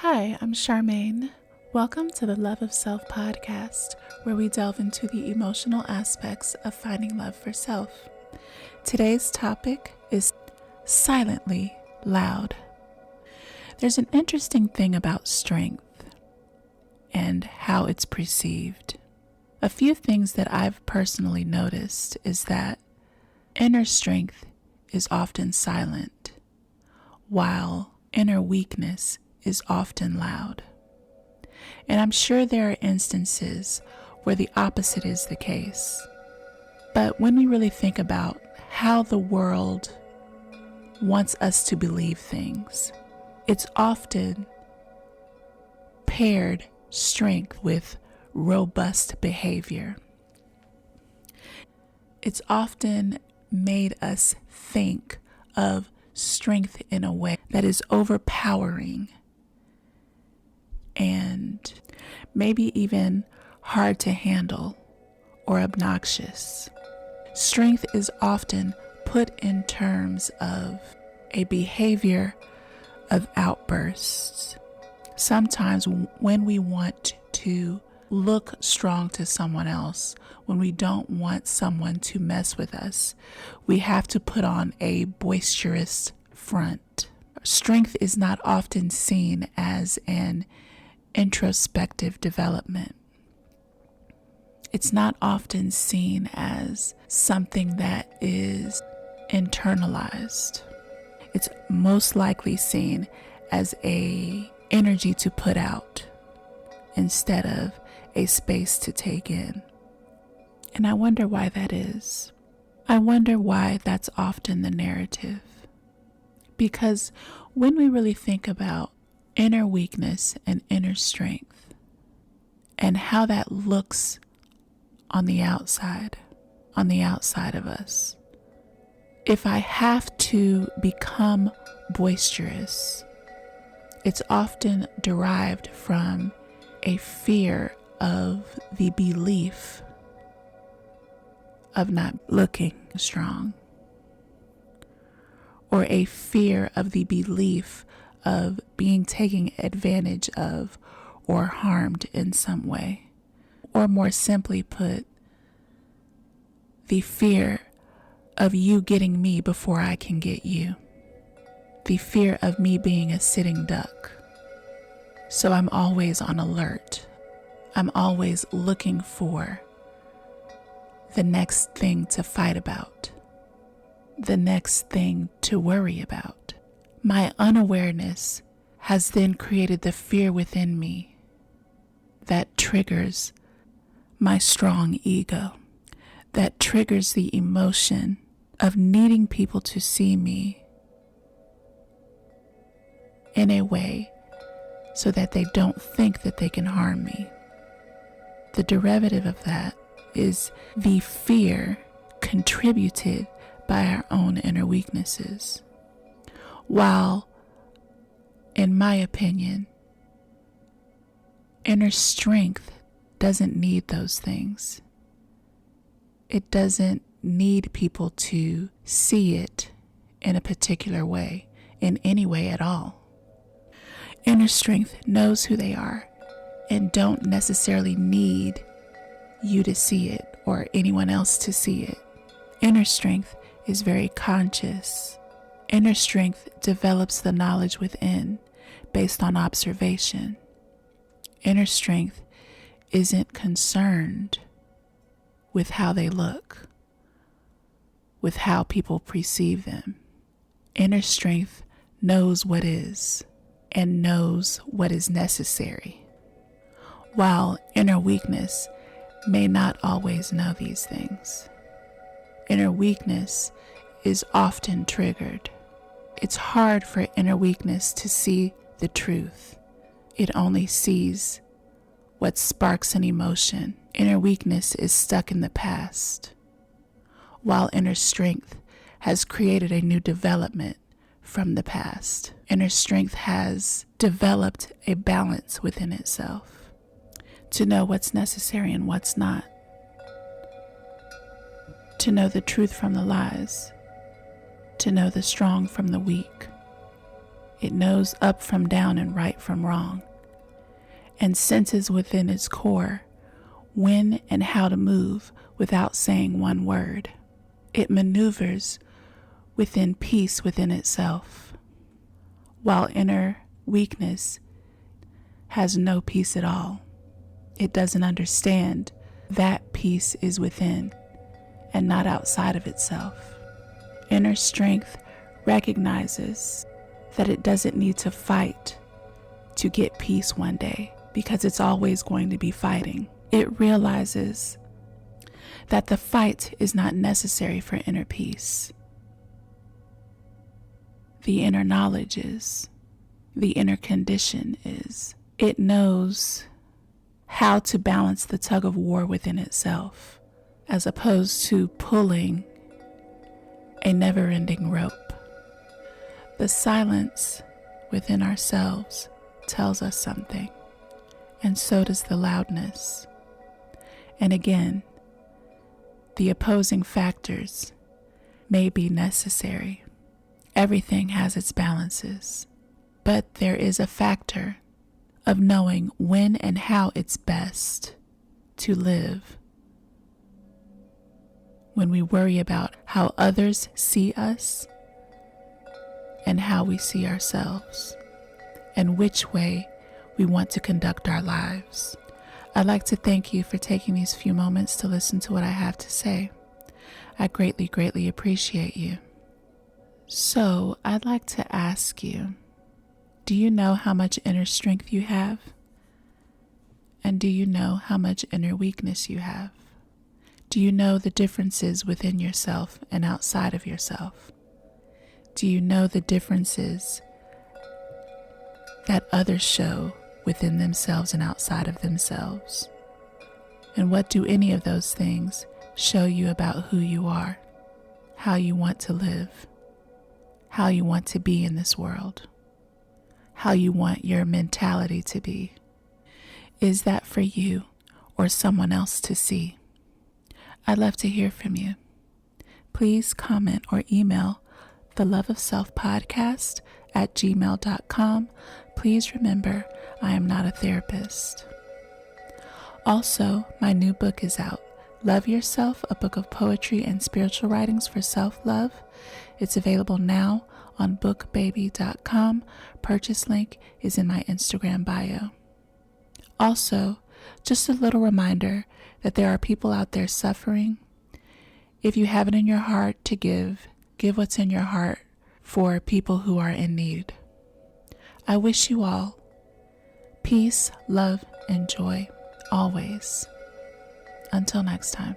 Hi, I'm Charmaine. Welcome to the Love of Self podcast, where we delve into the emotional aspects of finding love for self. Today's topic is silently loud. There's an interesting thing about strength and how it's perceived. A few things that I've personally noticed is that inner strength is often silent, while inner weakness is often loud. And I'm sure there are instances where the opposite is the case. But when we really think about how the world wants us to believe things, it's often paired strength with robust behavior. It's often made us think of strength in a way that is overpowering and maybe even hard to handle or obnoxious. Strength is often put in terms of a behavior of outbursts. Sometimes when we want to look strong to someone else, when we don't want someone to mess with us, we have to put on a boisterous front. Strength is not often seen as an introspective development. It's not often seen as something that is internalized. It's most likely seen as an energy to put out instead of a space to take in. And I wonder why that is. I wonder why that's often the narrative. Because when we really think about inner weakness and inner strength and how that looks on the outside of us, if I have to become boisterous, it's often derived from a fear of the belief of not looking strong, or a fear of the belief of being taken advantage of or harmed in some way. Or more simply put, the fear of you getting me before I can get you. The fear of me being a sitting duck. So I'm always on alert. I'm always looking for the next thing to fight about, the next thing to worry about. My unawareness has then created the fear within me that triggers my strong ego, that triggers the emotion of needing people to see me in a way so that they don't think that they can harm me. The derivative of that is the fear contributed by our own inner weaknesses. While, in my opinion, inner strength doesn't need those things. It doesn't need people to see it in a particular way, in any way at all. Inner strength knows who they are and don't necessarily need you to see it or anyone else to see it. Inner strength is very conscious. Inner strength develops the knowledge within based on observation. Inner strength isn't concerned with how they look, with how people perceive them. Inner strength knows what is and knows what is necessary, while inner weakness may not always know these things. Inner weakness is often triggered. It's hard for inner weakness to see the truth. It only sees what sparks an emotion. Inner weakness is stuck in the past, while inner strength has created a new development from the past. Inner strength has developed a balance within itself to know what's necessary and what's not, to know the truth from the lies, to know the strong from the weak. It knows up from down and right from wrong, and senses within its core when and how to move without saying one word. It maneuvers within peace within itself, while inner weakness has no peace at all. It doesn't understand that peace is within and not outside of itself. Inner strength recognizes that it doesn't need to fight to get peace one day, because it's always going to be fighting. It realizes that the fight is not necessary for inner peace. The inner knowledge is. The inner condition is. It knows how to balance the tug of war within itself, as opposed to pulling a never-ending rope. The silence within ourselves tells us something, and so does the loudness. And again, the opposing factors may be necessary. Everything has its balances, but there is a factor of knowing when and how it's best to live. When we worry about how others see us and how we see ourselves, and which way we want to conduct our lives. I'd like to thank you for taking these few moments to listen to what I have to say. I greatly, greatly appreciate you. So, I'd like to ask you, do you know how much inner strength you have? And do you know how much inner weakness you have? Do you know the differences within yourself and outside of yourself? Do you know the differences that others show within themselves and outside of themselves? And what do any of those things show you about who you are, how you want to live, how you want to be in this world, how you want your mentality to be? Is that for you or someone else to see? I'd love to hear from you. Please comment or email theloveofselfpodcast@gmail.com. Please remember, I am not a therapist. Also, my new book is out, Love Yourself, a book of poetry and spiritual writings for self-love. It's available now on bookbaby.com. Purchase link is in my Instagram bio. Also, just a little reminder that there are people out there suffering. If you have it in your heart to give what's in your heart for people who are in need. I wish you all peace, love, and joy always. Until next time.